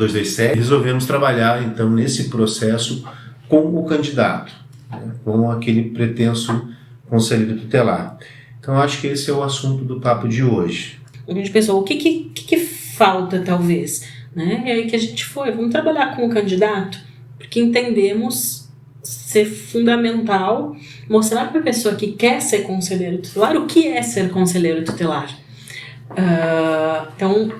227, resolvemos trabalhar, então, nesse processo com o candidato, né, com aquele pretenso conselheiro tutelar. Então, acho que esse é o assunto do papo de hoje. A gente pensou, o que falta, talvez? Né? E aí que a gente vamos trabalhar com o candidato, porque entendemos ser fundamental mostrar para a pessoa que quer ser conselheiro tutelar o que é ser conselheiro tutelar. Então,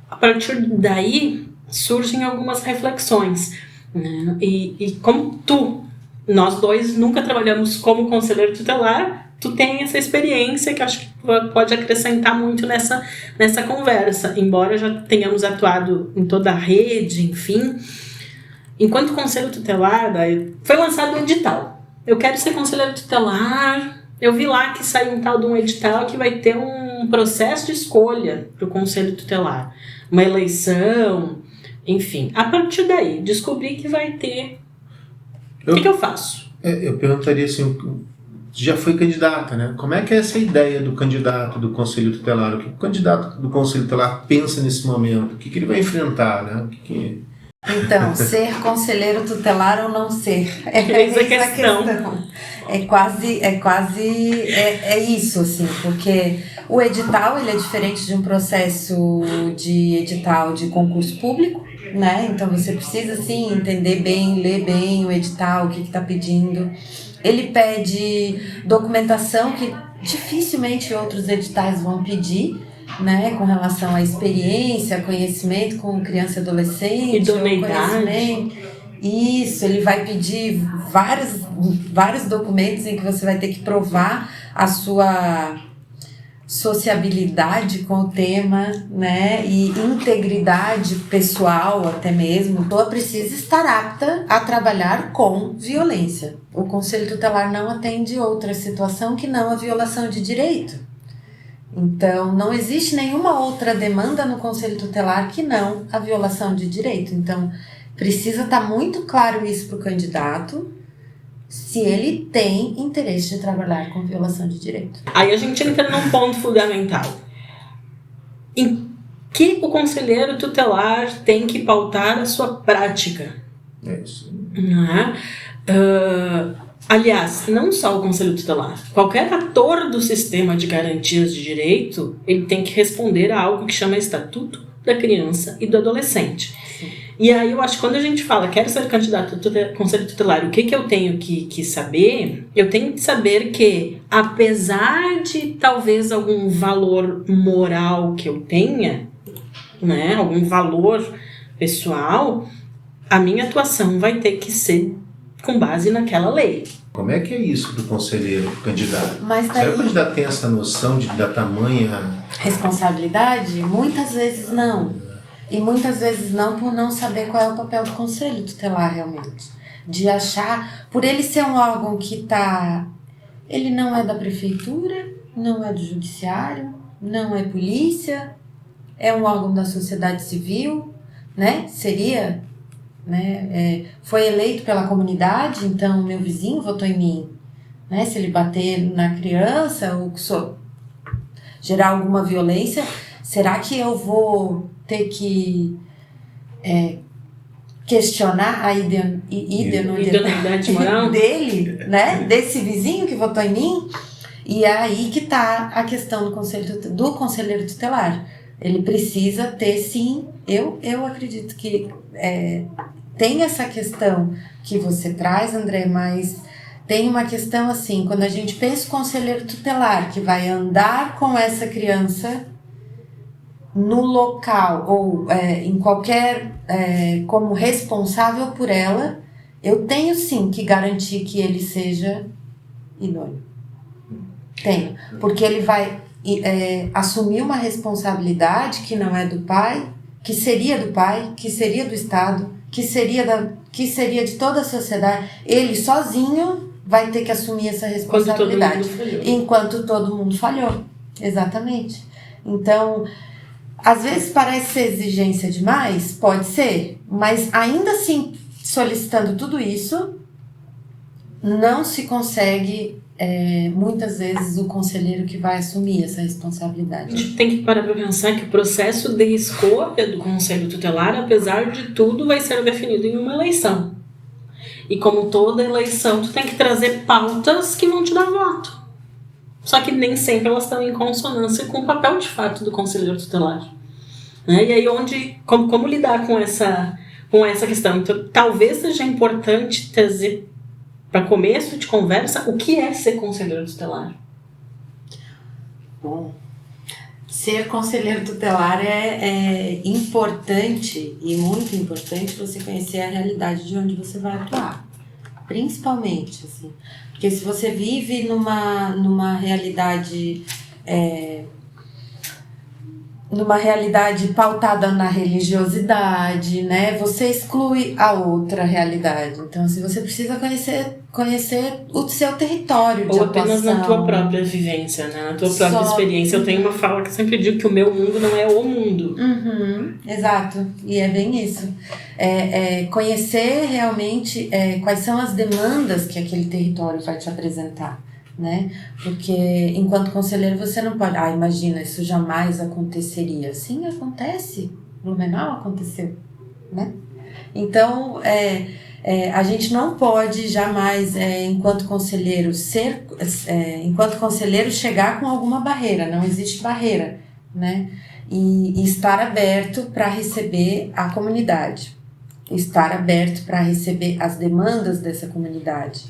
a partir daí surgem algumas reflexões, né? E como nós dois nunca trabalhamos como conselheiro tutelar, tu tem essa experiência que acho que pode acrescentar muito nessa conversa, embora já tenhamos atuado em toda a rede, enfim. Enquanto conselho tutelar, daí foi lançado um edital. Eu quero ser conselheiro tutelar. Eu vi lá que saiu um tal de um edital que vai ter um processo de escolha para o conselho tutelar, uma eleição, enfim. A partir daí, descobri que vai ter. O que eu faço? Eu perguntaria assim, já foi candidata, né? Como é que é essa ideia do candidato do conselho tutelar? O que o candidato do conselho tutelar pensa nesse momento? O que ele vai enfrentar, né? Então, ser conselheiro tutelar ou não ser? Essa é a questão. É isso, assim, porque o edital, ele é diferente de um processo de edital de concurso público, né? Então, você precisa, sim, entender bem, ler bem o edital, o que está pedindo. Ele pede documentação que dificilmente outros editais vão pedir, né, com relação à experiência, conhecimento com criança e adolescente, idoneidade. Isso, ele vai pedir vários documentos em que você vai ter que provar a sua sociabilidade com o tema, né, e integridade pessoal até mesmo. A pessoa precisa estar apta a trabalhar com violência. O Conselho Tutelar não atende outra situação que não a violação de direito. Então, não existe nenhuma outra demanda no Conselho Tutelar que não a violação de direito. Então, precisa estar muito claro isso para o candidato, se ele tem interesse de trabalhar com violação de direito. Aí a gente entra num ponto fundamental. Em que o conselheiro tutelar tem que pautar a sua prática? É isso. Aliás, não só o conselho tutelar. Qualquer ator do sistema de garantias de direito, ele tem que responder a algo que chama Estatuto da Criança e do Adolescente. Sim. E aí eu acho que quando a gente fala, quero ser candidato ao conselho tutelar, o que eu tenho que saber? Eu tenho que saber que, apesar de talvez algum valor moral que eu tenha, né, algum valor pessoal, a minha atuação vai ter que ser com base naquela lei. Como é que é isso do conselheiro candidato? Mas daí, será que o candidato tem essa noção da tamanha responsabilidade? Muitas vezes não. E muitas vezes não por não saber qual é o papel do conselho tutelar realmente. De achar, por ele ser um órgão que ele não é da prefeitura, não é do judiciário, não é polícia, é um órgão da sociedade civil, né? Seria, né? Foi eleito pela comunidade, então meu vizinho votou em mim, né? Se ele bater na criança ou gerar alguma violência, será que eu vou ter que questionar a idoneidade moral dele, né? Desse vizinho que votou em mim? E é aí que está a questão do conselheiro tutelar. Ele precisa ter, sim, eu acredito que tem essa questão que você traz, André, mas tem uma questão assim, quando a gente pensa o conselheiro tutelar que vai andar com essa criança no local ou em qualquer, como responsável por ela, eu tenho sim que garantir que ele seja idôneo. Tenho, porque ele vai assumir uma responsabilidade que não é do pai, que seria do Estado, que seria de toda a sociedade. Ele sozinho vai ter que assumir essa responsabilidade. Enquanto todo mundo falhou. Exatamente. Então, às vezes parece ser exigência demais, pode ser, mas ainda assim, solicitando tudo isso, não se consegue muitas vezes o conselheiro que vai assumir essa responsabilidade. A gente tem que parar para pensar que o processo de escolha do conselho tutelar, apesar de tudo, vai ser definido em uma eleição. E como toda eleição, tu tem que trazer pautas que vão te dar voto. Só que nem sempre elas estão em consonância com o papel de fato do conselheiro tutelar. Né? E aí como lidar com essa questão? Então, talvez seja importante trazer para começo de conversa o que é ser conselheiro tutelar. Bom, ser conselheiro tutelar é importante e muito importante você conhecer a realidade de onde você vai atuar. Principalmente, assim. Porque se você vive numa realidade pautada na religiosidade, né? Você exclui a outra realidade. Então, assim, você precisa conhecer o seu território de Ou apenas atuação. na tua própria vivência, né? Na tua própria experiência. Eu tenho uma fala que eu sempre digo que o meu mundo não é o mundo. Uhum, exato, e é bem isso. Conhecer realmente quais são as demandas que aquele território vai te apresentar, né? Porque enquanto conselheiro você não pode, imagina, isso jamais aconteceria. Sim, acontece, Blumenau aconteceu, né? Então, a gente não pode jamais, enquanto conselheiro, chegar com alguma barreira, não existe barreira, né? E estar aberto para receber a comunidade, estar aberto para receber as demandas dessa comunidade.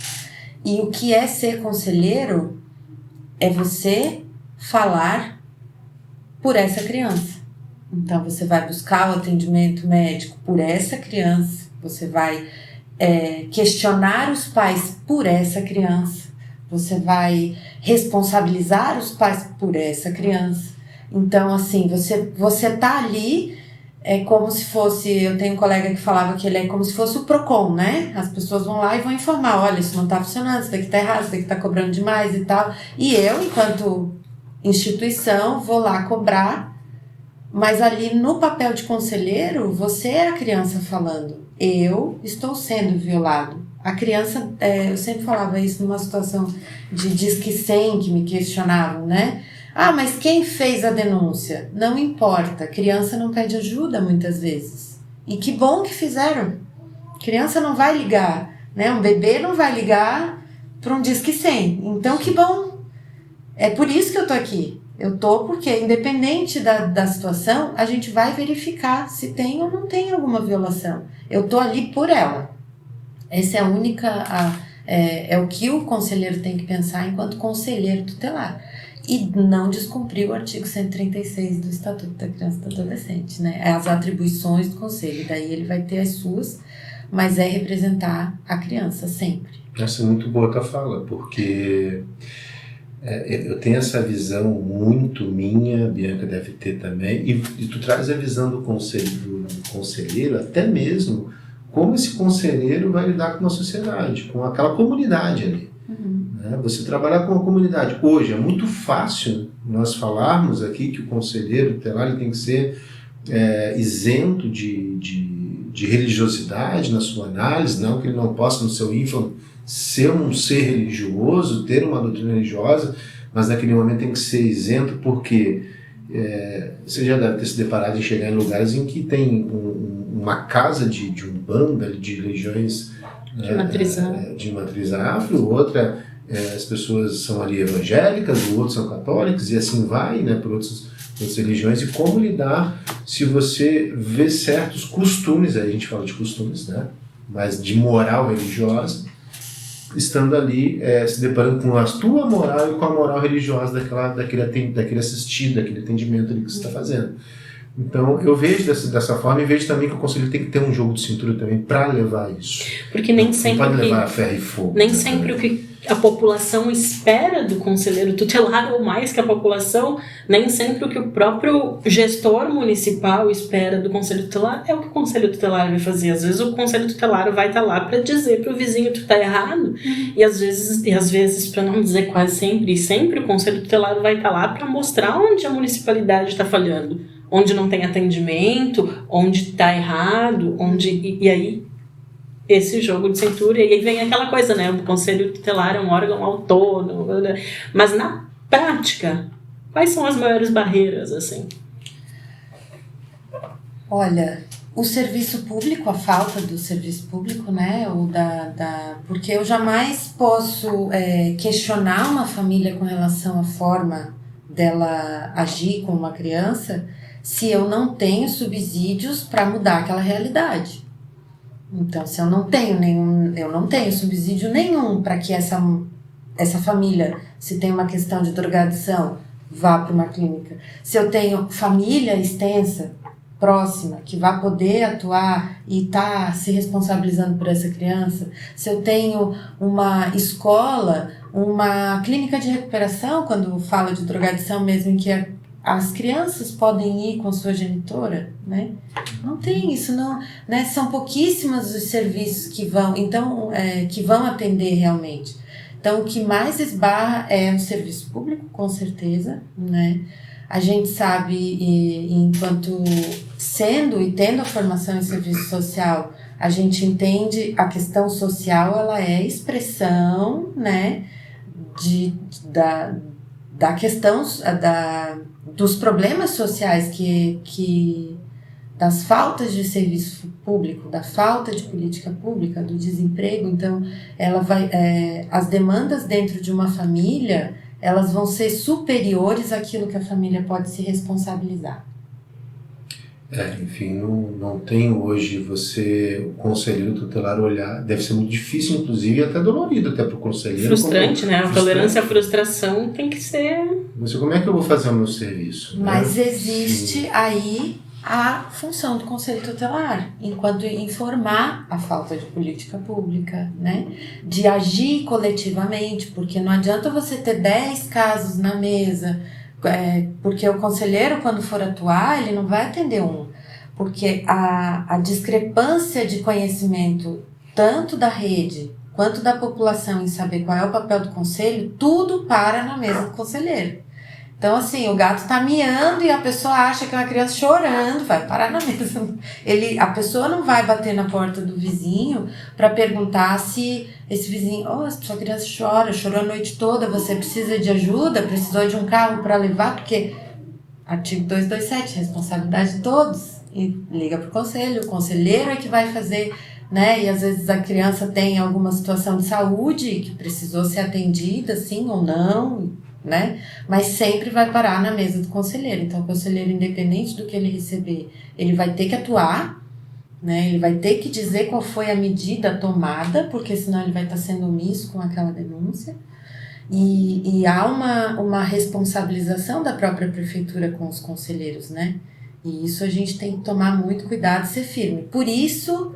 E o que é ser conselheiro é você falar por essa criança. Então, você vai buscar o atendimento médico por essa criança, você vai questionar os pais por essa criança, você vai responsabilizar os pais por essa criança. Então, assim, você tá ali, é como se fosse, eu tenho um colega que falava que ele é como se fosse o PROCON, né? As pessoas vão lá e vão informar, olha, isso não tá funcionando, isso daqui tá errado, isso daqui tá cobrando demais e tal. E eu, enquanto instituição, vou lá cobrar, mas ali no papel de conselheiro, você é a criança falando, eu estou sendo violado. A criança, eu sempre falava isso numa situação de Disque 100 que me questionavam, né? Mas quem fez a denúncia? Não importa, criança não pede ajuda muitas vezes. E que bom que fizeram. Criança não vai ligar, né? Um bebê não vai ligar para um Disque 100. Então, que bom. É por isso que eu tô aqui. Eu tô porque, independente da situação, a gente vai verificar se tem ou não tem alguma violação. Eu tô ali por ela. Essa é a única... é o que o conselheiro tem que pensar enquanto conselheiro tutelar. E não descumprir o artigo 136 do Estatuto da Criança e do Adolescente, né? As atribuições do conselho, daí ele vai ter as suas, mas é representar a criança sempre. Essa é muito boa a tua fala, porque eu tenho essa visão muito minha, a Bianca deve ter também, e tu traz a visão do conselheiro, até mesmo como esse conselheiro vai lidar com uma sociedade, com aquela comunidade ali. Você trabalhar com a comunidade. Hoje é muito fácil nós falarmos aqui que o conselheiro tutelar ele tem que ser isento de religiosidade na sua análise, não que ele não possa no seu ínfimo ser um ser religioso, ter uma doutrina religiosa, mas naquele momento tem que ser isento porque você já deve ter se deparado em chegar em lugares em que tem uma casa de umbanda, de religiões de matriz afro, outra as pessoas são ali evangélicas, outros são católicos e assim vai, né, por outras religiões. E como lidar se você vê certos costumes, aí a gente fala de costumes, né, mas de moral religiosa, estando ali se deparando com a tua moral e com a moral religiosa daquele assistido, daquele atendimento ali que você está fazendo. Então, eu vejo dessa forma e vejo também que o conselho tem que ter um jogo de cintura também para levar isso. Porque nem sempre não pode levar a ferro e fogo. Nem sempre o que a população espera do conselheiro tutelar, ou mais que a população, nem sempre o que o próprio gestor municipal espera do conselho tutelar é o que o conselho tutelar vai fazer. Às vezes o conselho tutelar vai estar lá para dizer para o vizinho tu tá errado, e às vezes, para não dizer quase sempre o conselho tutelar vai estar lá para mostrar onde a municipalidade está falhando, onde não tem atendimento, onde está errado, e aí esse jogo de cintura, e aí vem aquela coisa, né? O Conselho Tutelar é um órgão autônomo, né? Mas na prática, quais são as maiores barreiras, assim? Olha, o serviço público, a falta do serviço público, né? Porque eu jamais posso questionar uma família com relação à forma dela agir com uma criança se eu não tenho subsídios para mudar aquela realidade. Então, se eu não tenho subsídio nenhum para que essa família, se tem uma questão de drogadição, vá para uma clínica. Se eu tenho família extensa, próxima, que vai poder atuar e tá se responsabilizando por essa criança, se eu tenho uma escola, uma clínica de recuperação, quando fala de drogadição mesmo, em que as crianças podem ir com sua genitora, né? Não tem isso, não, né? São pouquíssimos os serviços que vão atender realmente. Então, o que mais esbarra é o serviço público, com certeza, né? A gente sabe, enquanto sendo e tendo a formação em serviço social, a gente entende a questão social, ela é expressão, né, da questão, dos problemas sociais, das faltas de serviço público, da falta de política pública, do desemprego. Então, as demandas dentro de uma família, elas vão ser superiores àquilo que a família pode se responsabilizar. Enfim, não tem hoje o conselheiro tutelar olhar, deve ser muito difícil, inclusive, e até dolorido até para o conselheiro. Frustrante, né? A tolerância à frustração tem que ser... Mas como é que eu vou fazer o meu serviço? Mas existe aí a função do conselho tutelar, enquanto informar a falta de política pública, né? De agir coletivamente, porque não adianta você ter 10 casos na mesa, porque o conselheiro, quando for atuar, ele não vai atender um, porque a discrepância de conhecimento, tanto da rede quanto da população, em saber qual é o papel do conselho, tudo para na mesa do conselheiro. Então, assim, o gato tá miando e a pessoa acha que é uma criança chorando, vai parar na mesa. A pessoa não vai bater na porta do vizinho para perguntar se esse vizinho, sua criança chorou a noite toda, você precisa de ajuda, precisou de um carro para levar, porque artigo 227, responsabilidade de todos, e liga pro conselho, o conselheiro é que vai fazer, né? E às vezes a criança tem alguma situação de saúde que precisou ser atendida, sim ou não, né? Mas sempre vai parar na mesa do conselheiro. Então, o conselheiro, independente do que ele receber, ele vai ter que atuar, né? Ele vai ter que dizer qual foi a medida tomada, porque senão ele vai estar sendo omisso com aquela denúncia. E há uma responsabilização da própria prefeitura com os conselheiros, né? E isso a gente tem que tomar muito cuidado e ser firme. Por isso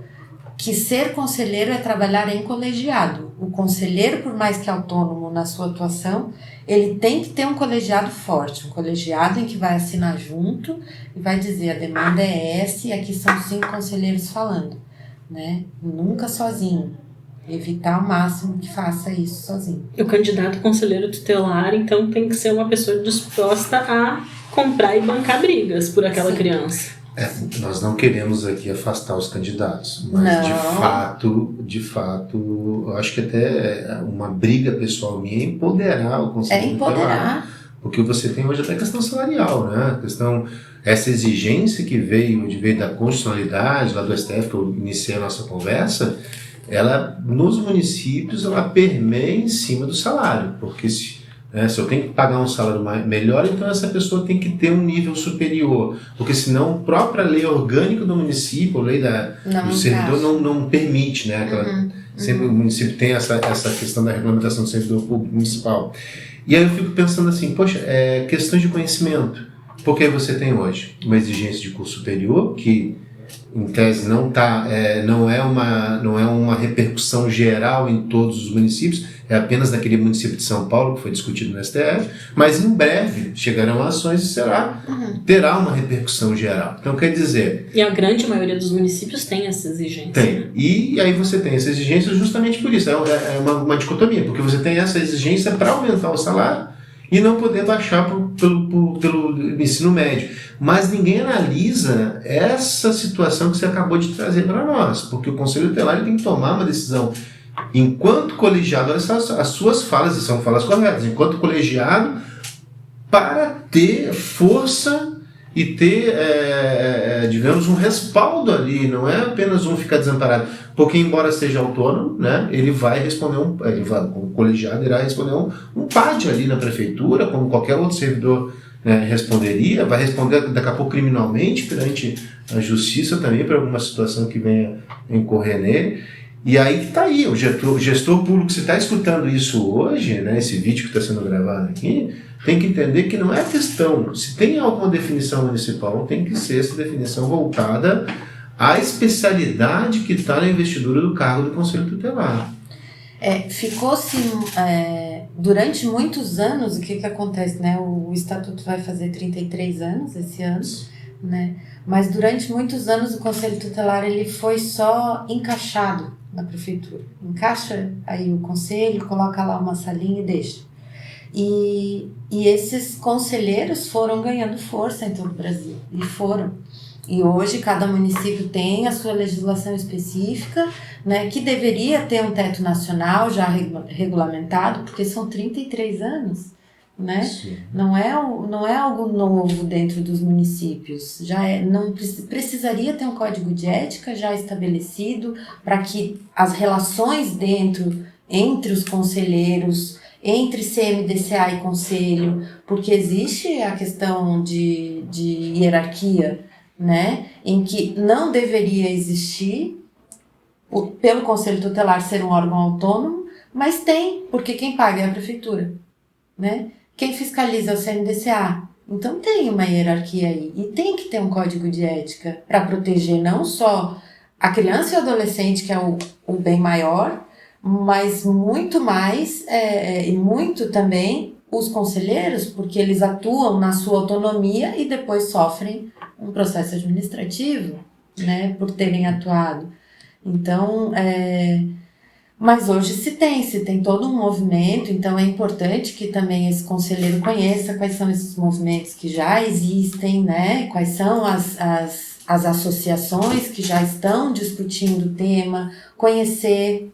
que ser conselheiro é trabalhar em colegiado. O conselheiro, por mais que autônomo na sua atuação, ele tem que ter um colegiado forte, um colegiado em que vai assinar junto e vai dizer: a demanda é essa e aqui são 5 conselheiros falando, né? Nunca sozinho. Evitar ao máximo que faça isso sozinho. O candidato conselheiro tutelar, então, tem que ser uma pessoa disposta a comprar e bancar brigas por aquela criança. Nós não queremos aqui afastar os candidatos, mas de fato, eu acho que até uma briga pessoal minha é empoderar o conselheiro tutelar. Porque você tem hoje até a questão salarial, né? Essa exigência que veio da constitucionalidade, lá do STF, que eu iniciei a nossa conversa, ela, nos municípios, ela permeia em cima do salário, porque se eu tenho que pagar um salário melhor, então essa pessoa tem que ter um nível superior, porque senão a própria lei orgânica do município, a lei do servidor não permite, né? Sempre o município tem essa questão da regulamentação do servidor público municipal. E aí eu fico pensando assim, poxa, questões de conhecimento, porque você tem hoje uma exigência de curso superior, que em tese não é uma repercussão geral em todos os municípios, é apenas naquele município de São Paulo que foi discutido no STF, mas em breve chegarão ações e terá uma repercussão geral. Então quer dizer... E a grande maioria dos municípios tem essa exigência. Tem. E aí você tem essa exigência justamente por isso. É uma dicotomia, porque você tem essa exigência para aumentar o salário e não poder baixar pelo ensino médio. Mas ninguém analisa essa situação que você acabou de trazer para nós, porque o Conselho Tutelar ele tem que tomar uma decisão enquanto colegiado. As suas falas são falas corretas, enquanto colegiado, para ter força e ter, digamos, um respaldo ali, não é apenas um ficar desamparado, porque embora seja autônomo, né, ele vai responder, como colegiado, irá responder um PAD ali na prefeitura, como qualquer outro servidor, né, responderia, vai responder daqui a pouco criminalmente perante a justiça também, por alguma situação que venha incorrer nele. E aí que está aí, o gestor público, se está escutando isso hoje, né, esse vídeo que está sendo gravado aqui, tem que entender que não é questão, se tem alguma definição municipal, tem que ser essa definição voltada à especialidade que está na investidura do cargo do Conselho Tutelar. Ficou-se, durante muitos anos, o que acontece, né? O Estatuto vai fazer 33 anos esse ano, né? Mas durante muitos anos o Conselho Tutelar ele foi só encaixado na prefeitura. Encaixa aí o conselho, coloca lá uma salinha e deixa. E esses conselheiros foram ganhando força em todo o Brasil. E foram. E hoje cada município tem a sua legislação específica, né, que deveria ter um teto nacional já regulamentado, porque são 33 anos. Né? Não é algo novo dentro dos municípios. Não precisaria ter um código de ética já estabelecido para que as relações entre os conselheiros, entre CMDCA e conselho, porque existe a questão de hierarquia, né, em que não deveria existir, pelo Conselho Tutelar ser um órgão autônomo, mas tem, porque quem paga é a prefeitura, né? Quem fiscaliza é o CMDCA. Então tem uma hierarquia aí. E tem que ter um código de ética para proteger não só a criança e o adolescente, que é o bem maior, mas muito mais, e muito também os conselheiros, porque eles atuam na sua autonomia e depois sofrem um processo administrativo, né, por terem atuado. Então, mas hoje se tem todo um movimento, então é importante que também esse conselheiro conheça quais são esses movimentos que já existem, né? Quais são as associações que já estão discutindo o tema, conhecer.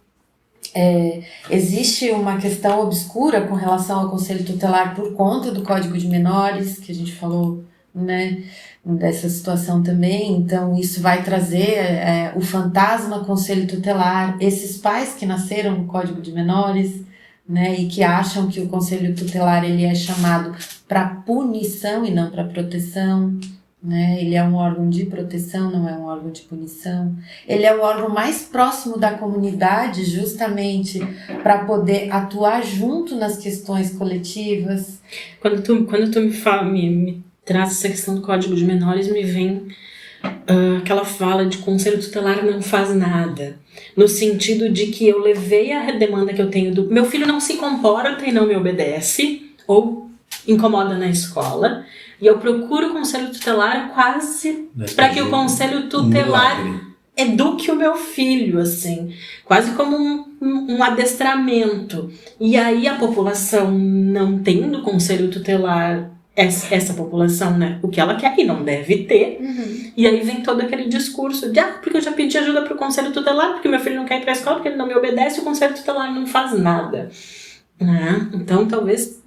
Existe uma questão obscura com relação ao Conselho Tutelar por conta do Código de Menores, que a gente falou, né, dessa situação também. Então isso vai trazer o fantasma Conselho Tutelar, esses pais que nasceram no Código de Menores, né, e que acham que o Conselho Tutelar ele é chamado para punição e não para proteção, né? Ele é um órgão de proteção, não é um órgão de punição. Ele é o órgão mais próximo da comunidade, justamente para poder atuar junto nas questões coletivas. Quando tu me traz essa questão do Código de Menores, me vem aquela fala de Conselho Tutelar não faz nada, no sentido de que eu levei a demanda que eu tenho do meu filho não se comporta e não me obedece ou incomoda na escola, e eu procuro o Conselho Tutelar quase para que o Conselho Tutelar eduque o meu filho, assim, quase como um adestramento. E aí a população não tem no Conselho Tutelar essa população, né, o que ela quer e não deve ter. E aí vem todo aquele discurso de porque eu já pedi ajuda pro Conselho Tutelar, porque meu filho não quer ir pra escola, porque ele não me obedece, o Conselho Tutelar não faz nada, né? Então talvez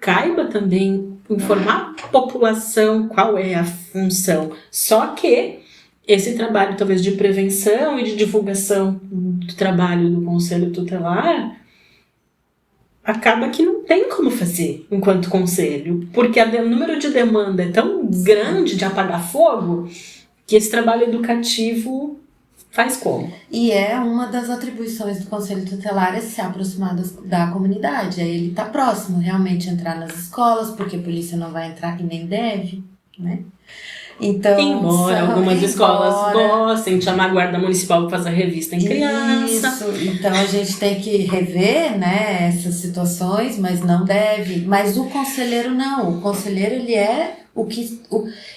caiba também informar a população qual é a função, só que esse trabalho talvez de prevenção e de divulgação do trabalho do Conselho Tutelar acaba que não tem como fazer enquanto conselho, porque o número de demanda é tão grande de apagar fogo que esse trabalho educativo faz como? E é uma das atribuições do Conselho Tutelar é se aproximar da comunidade, aí ele está próximo, realmente entrar nas escolas, porque a polícia não vai entrar e nem deve, né? Então, embora algumas escolas gostem de chamar a guarda municipal para fazer revista em criança. Isso, então a gente tem que rever, né, essas situações, mas não deve. Mas o conselheiro não, o conselheiro ele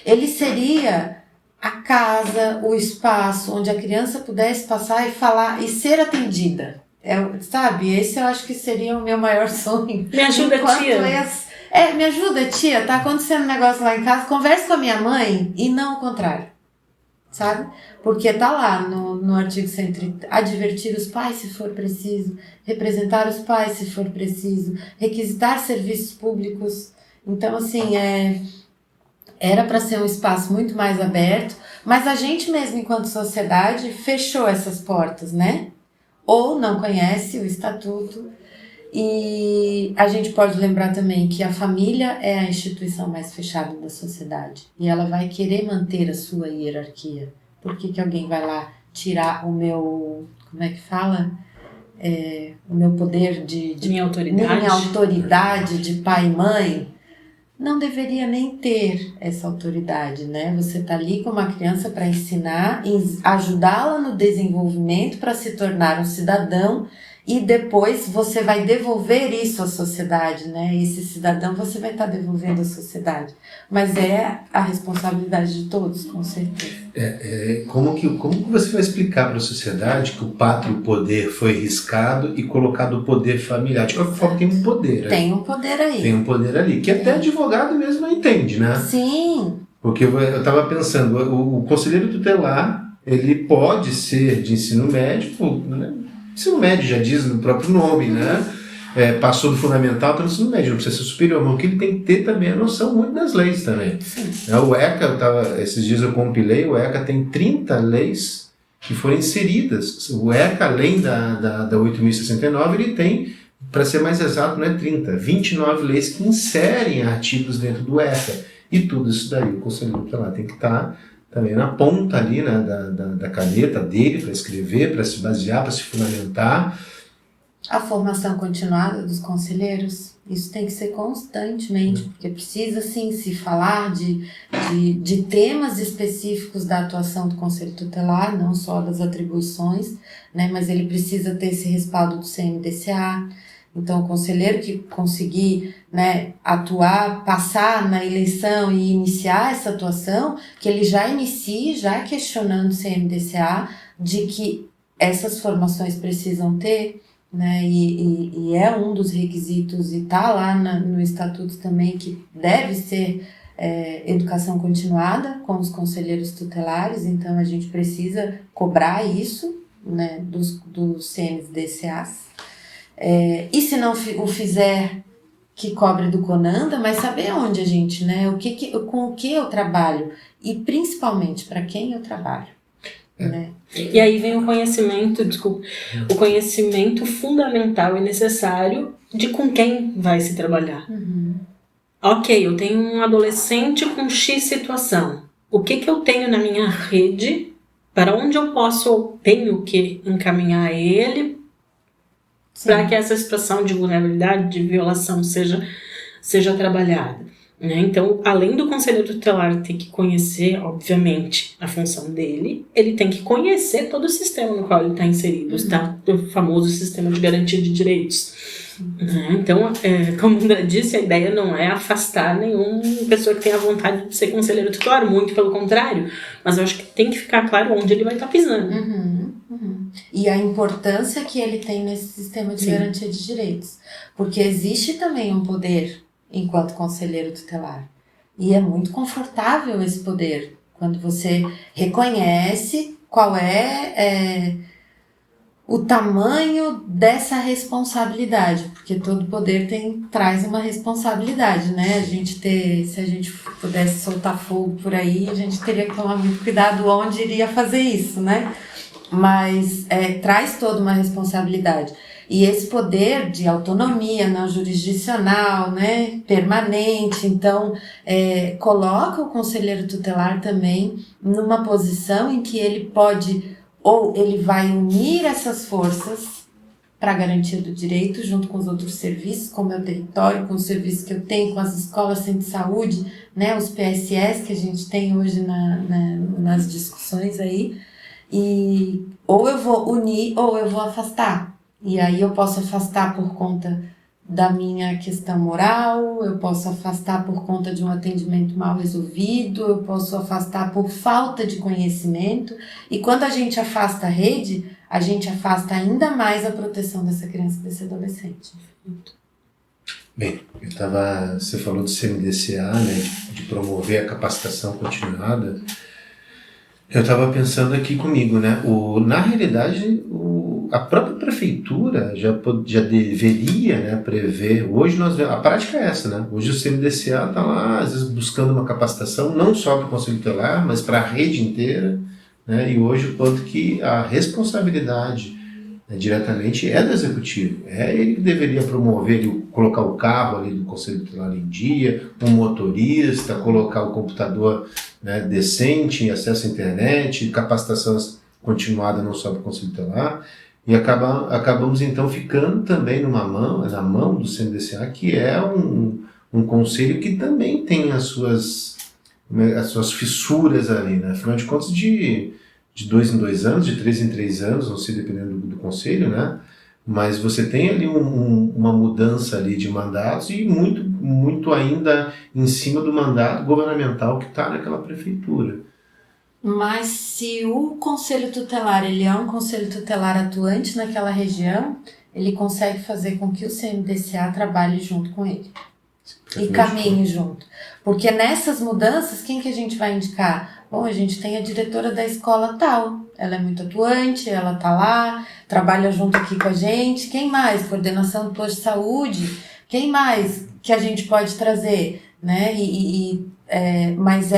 ele seria a casa, o espaço onde a criança pudesse passar e falar e ser atendida. Sabe, esse eu acho que seria o meu maior sonho. Me ajuda, tia. Me ajuda, tia, tá acontecendo um negócio lá em casa, converse com a minha mãe e não o contrário, sabe? Porque tá lá no artigo 130, advertir os pais se for preciso, representar os pais se for preciso, requisitar serviços públicos. Então, assim, era para ser um espaço muito mais aberto, mas a gente mesmo, enquanto sociedade, fechou essas portas, né? Ou não conhece o estatuto. E a gente pode lembrar também que a família é a instituição mais fechada da sociedade. E ela vai querer manter a sua hierarquia. Por que alguém vai lá tirar o meu... Como é que fala? O meu poder de minha autoridade. Minha autoridade de pai e mãe. Não deveria nem ter essa autoridade, né? Você tá ali com uma criança para ensinar, ajudá-la no desenvolvimento para se tornar um cidadão, e depois você vai devolver isso à sociedade, né? Esse cidadão você vai estar devolvendo à sociedade. Mas é a responsabilidade de todos, com certeza. Como que você vai explicar para a sociedade que o pátrio poder foi riscado e colocado o poder familiar? De qualquer forma, tem um poder. Tem um poder aí. Tem um poder ali, que até advogado mesmo não entende, né? Sim. Porque eu estava pensando, o conselheiro tutelar, ele pode ser de ensino médio, né? Ensino médio já diz no próprio nome, né? Passou do fundamental para o ensino médio, não precisa ser superior, mas o que ele tem que ter também é a noção muito das leis também. O ECA, esses dias eu compilei, o ECA tem 30 leis que foram inseridas. O ECA, além da 8.069, ele tem, para ser mais exato, não é 30, 29 leis que inserem artigos dentro do ECA. E tudo isso daí, o conselheiro tutelar tem que estar também na ponta ali, né, da caneta dele para escrever, para se basear, para se fundamentar. A formação continuada dos conselheiros, isso tem que ser constantemente, porque precisa sim se falar de temas específicos da atuação do conselho tutelar, não só das atribuições, né, mas ele precisa ter esse respaldo do CMDCA. Então, o conselheiro que conseguir, né, atuar, passar na eleição e iniciar essa atuação, que ele já inicie, já questionando o CMDCA, de que essas formações precisam ter, né, e é um dos requisitos, e está lá no estatuto também, que deve ser educação continuada com os conselheiros tutelares. Então, a gente precisa cobrar isso, né, dos CMDCAs. E se não o fizer, que cobre do CONANDA, mas saber onde a gente, né, com o que eu trabalho e principalmente para quem eu trabalho, né? E aí vem o conhecimento, o conhecimento fundamental e necessário de com quem vai se trabalhar. Ok, eu tenho um adolescente com X situação. O que eu tenho na minha rede, para onde eu tenho que encaminhar ele para que essa situação de vulnerabilidade, de violação seja trabalhada, né? Então, além do conselheiro tutelar ter que conhecer, obviamente, a função dele, ele tem que conhecer todo o sistema no qual ele está inserido, o famoso sistema de garantia de direitos. Então, como o André disse, a ideia não é afastar nenhuma pessoa que tenha vontade de ser conselheiro tutelar, muito pelo contrário, mas eu acho que tem que ficar claro onde ele vai estar pisando. E a importância que ele tem nesse sistema de garantia de direitos. Porque existe também um poder enquanto conselheiro tutelar. E é muito confortável esse poder, quando você reconhece qual é o tamanho dessa responsabilidade. Porque todo poder traz uma responsabilidade, né? Se a gente pudesse soltar fogo por aí, a gente teria que tomar muito cuidado onde iria fazer isso, né? Mas traz toda uma responsabilidade. E esse poder de autonomia não jurisdicional, né, permanente, então coloca o conselheiro tutelar também numa posição em que ele pode, ou ele vai unir essas forças para a garantia do direito, junto com os outros serviços, com o meu território, com os serviços que eu tenho, com as escolas de saúde, né, os PSS que a gente tem hoje nas discussões aí. E ou eu vou unir ou eu vou afastar. E aí eu posso afastar por conta da minha questão moral, eu posso afastar por conta de um atendimento mal resolvido, eu posso afastar por falta de conhecimento. E quando a gente afasta a rede, a gente afasta ainda mais a proteção dessa criança e desse adolescente. Bem, você falou do CMDCA, né, de promover a capacitação continuada. Eu estava pensando aqui comigo, né? Na realidade, a própria prefeitura já deveria, né, prever. Hoje a prática é essa, né? Hoje o CMDCA está lá, às vezes, buscando uma capacitação, não só para o Conselho Tutelar, mas para a rede inteira, né? E hoje o quanto que a responsabilidade, né, diretamente é do executivo. É ele que deveria promover, colocar o carro ali do Conselho Tutelar em dia, um motorista, colocar o computador, né, decente, acesso à internet, capacitação continuada não só para o Conselho Tutelar, e acabamos então ficando também na mão do CMDCA, que é um conselho que também tem as suas fissuras ali, né? Afinal de contas, de 2 em 2 anos, de 3 em 3 anos, não sei, dependendo do conselho, né? Mas você tem ali uma mudança ali de mandatos e muito ainda em cima do mandato governamental que está naquela prefeitura. Mas se o Conselho Tutelar ele é um Conselho Tutelar atuante naquela região, ele consegue fazer com que o CMDCA trabalhe junto com ele. E caminhe junto. Porque nessas mudanças, quem que a gente vai indicar? Bom, a gente tem a diretora da escola tal. Ela é muito atuante, ela tá lá, trabalha junto aqui com a gente. Quem mais? Coordenação do posto de saúde. Quem mais que a gente pode trazer? Né? Mas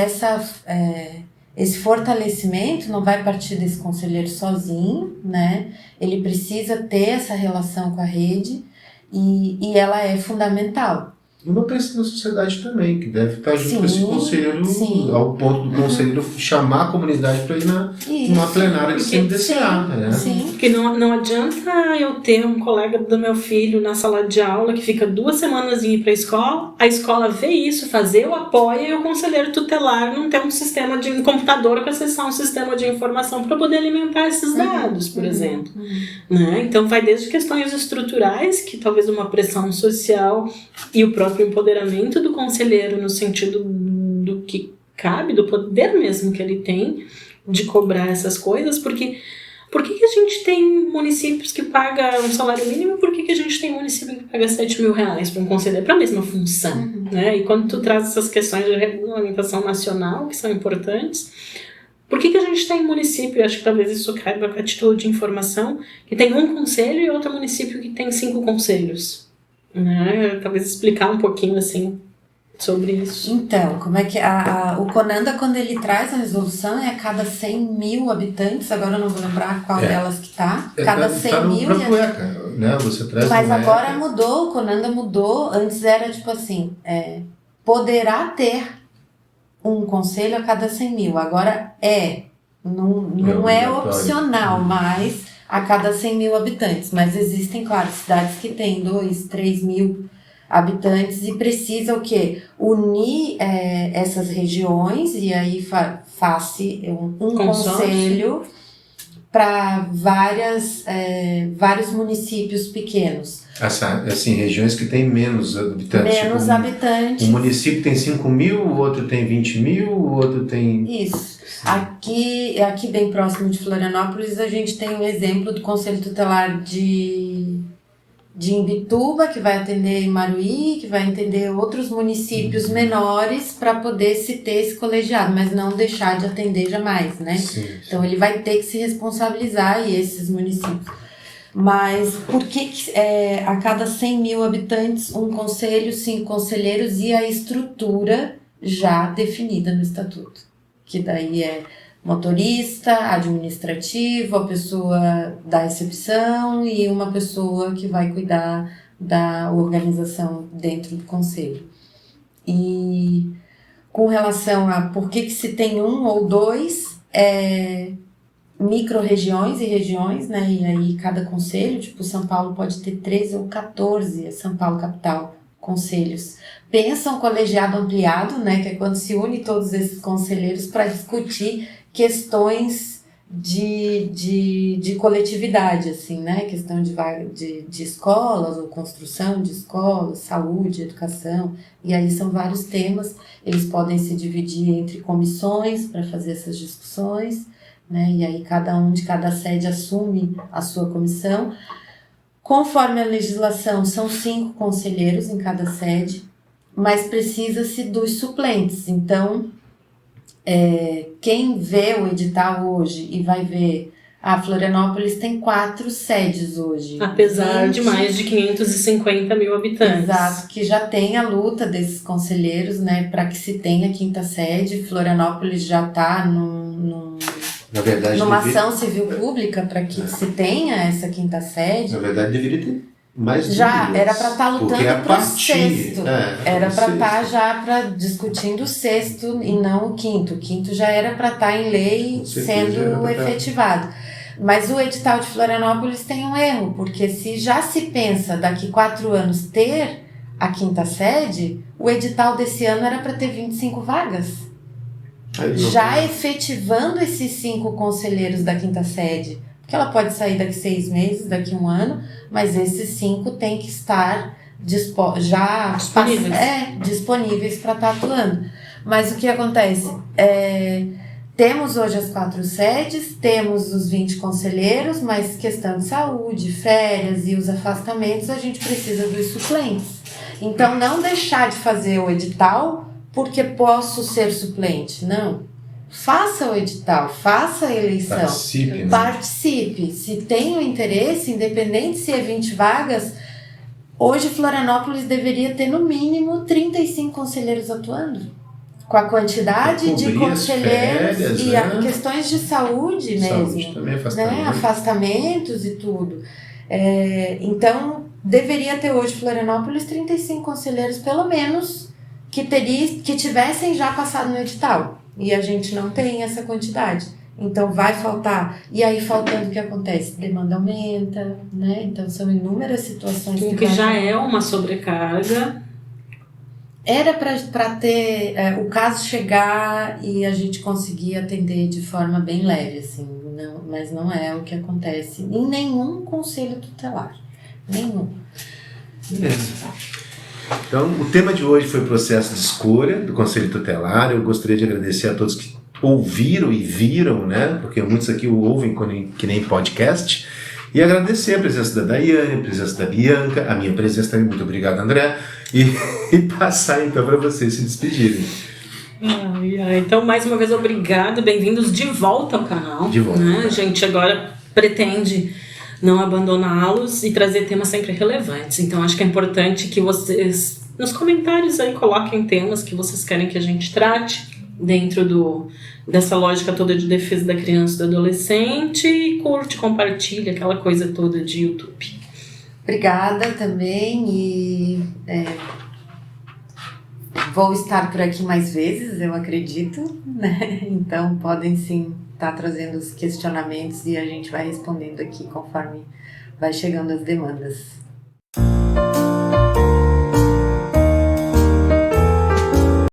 esse fortalecimento não vai partir desse conselheiro sozinho, né? Ele precisa ter essa relação com a rede e ela é fundamental. E uma pressão da sociedade também, que deve estar junto com esse conselheiro, ao ponto do conselheiro chamar a comunidade para ir numa plenária de CMDCA. Né? Sim. Porque não adianta eu ter um colega do meu filho na sala de aula que fica 2 semanas em ir para a escola vê isso, fazer o apoio e o conselheiro tutelar não ter um sistema de computador para acessar um sistema de informação para poder alimentar esses dados, por exemplo. Né? Então vai desde questões estruturais, que talvez uma pressão social e o próprio empoderamento do conselheiro no sentido do que cabe, do poder mesmo que ele tem de cobrar essas coisas, porque por que a gente tem municípios que pagam um salário mínimo e por que a gente tem município que paga 7 mil reais para um conselheiro para a mesma função, né? E quando tu traz essas questões de regulamentação nacional, que são importantes, por que a gente tem município, acho que talvez isso caiba a título de informação, que tem um conselho e outro município que tem 5 conselhos? Né? Talvez explicar um pouquinho assim sobre isso. Então, como é que o CONANDA, quando ele traz a resolução, é a cada 100 mil habitantes, agora eu não vou lembrar qual delas que tá, cada 100 mil. Né? Você traz mas agora mudou, o CONANDA mudou, antes era tipo assim, poderá ter um conselho a cada 100 mil, agora não é opcional, mas a cada 100 mil habitantes, mas existem, claro, cidades que têm 2, 3 mil habitantes e precisa o quê? Unir essas regiões e aí faça um conselho para vários municípios pequenos. Assim, regiões que têm menos habitantes. Menos habitantes. Um município tem 5 mil, o outro tem 20 mil, o outro tem... Isso. Aqui bem próximo de Florianópolis, a gente tem um exemplo do Conselho Tutelar de Imbituba, que vai atender Imaruí, que vai atender outros municípios menores para poder se ter esse colegiado, mas não deixar de atender jamais, né? Sim. Então ele vai ter que se responsabilizar, e esses municípios. Mas por que a cada 100 mil habitantes, um conselho, 5 conselheiros e a estrutura já definida no estatuto? Que daí é motorista, administrativo, a pessoa da recepção e uma pessoa que vai cuidar da organização dentro do conselho. E com relação a por que se tem 1 ou 2, micro-regiões e regiões, né? E aí cada conselho, tipo São Paulo pode ter 13 ou 14, São Paulo capital, conselhos. Pensa um colegiado ampliado, né? Que é quando se une todos esses conselheiros para discutir questões de coletividade, assim, né? Questão de escolas ou construção de escolas, saúde, educação, e aí são vários temas. Eles podem se dividir entre comissões para fazer essas discussões, né? E aí cada um de cada sede assume a sua comissão. Conforme a legislação, são 5 conselheiros em cada sede, mas precisa-se dos suplentes. Então, quem vê o edital hoje e vai ver, Florianópolis tem 4 sedes hoje. Apesar de mais de 550 mil habitantes. Exato, que já tem a luta desses conselheiros, né, para que se tenha a 5ª sede. Florianópolis já está na verdade, numa ação civil pública para que se tenha essa 5ª sede. Na verdade, deveria ter mais já dias, era para estar lutando para o 6º. Era para estar já discutindo o 6º e não o 5º. O 5º já era para estar em lei sendo efetivado. Mas o edital de Florianópolis tem um erro, porque se já se pensa daqui 4 anos ter a 5ª sede, o edital desse ano era para ter 25 vagas. Já efetivando esses 5 conselheiros da 5ª sede, porque ela pode sair daqui 6 meses, daqui 1 ano, mas esses 5 têm que estar disponíveis para estar atuando. Mas o que acontece? Temos hoje as 4 sedes, temos os 20 conselheiros, mas questão de saúde, férias e os afastamentos, a gente precisa dos suplentes. Então, não deixar de fazer o edital porque posso ser suplente. Não. Faça o edital, faça a eleição. Participe. Se tem o interesse, independente se é 20 vagas, hoje Florianópolis deveria ter no mínimo 35 conselheiros atuando. Com a quantidade de conselheiros férias, e questões de saúde mesmo. Também, afastamentos e tudo. Então, deveria ter hoje Florianópolis 35 conselheiros, pelo menos, que tivessem já passado no edital. E a gente não tem essa quantidade. Então, vai faltar. E aí, faltando, o que acontece? Demanda aumenta, né? Então, são inúmeras situações. Que já é uma sobrecarga. Era para ter o caso chegar e a gente conseguir atender de forma bem leve, assim, mas não é o que acontece em nenhum conselho tutelar. Nenhum. Beleza. Então, o tema de hoje foi o processo de escolha do Conselho Tutelar. Eu gostaria de agradecer a todos que ouviram e viram, né? Porque muitos aqui o ouvem que nem podcast. E agradecer a presença da Daiane, a presença da Bianca, a minha presença também. Muito obrigado, André. E passar então para vocês se despedirem. Então, mais uma vez, obrigado. Bem-vindos de volta ao canal. De volta. Né? A gente agora pretende não abandoná-los e trazer temas sempre relevantes. Então, acho que é importante que vocês, nos comentários aí, coloquem temas que vocês querem que a gente trate dentro dessa lógica toda de defesa da criança e do adolescente, e curte, compartilha, aquela coisa toda de YouTube. Obrigada também e vou estar por aqui mais vezes, eu acredito, né? Então podem sim estar trazendo os questionamentos e a gente vai respondendo aqui conforme vai chegando as demandas.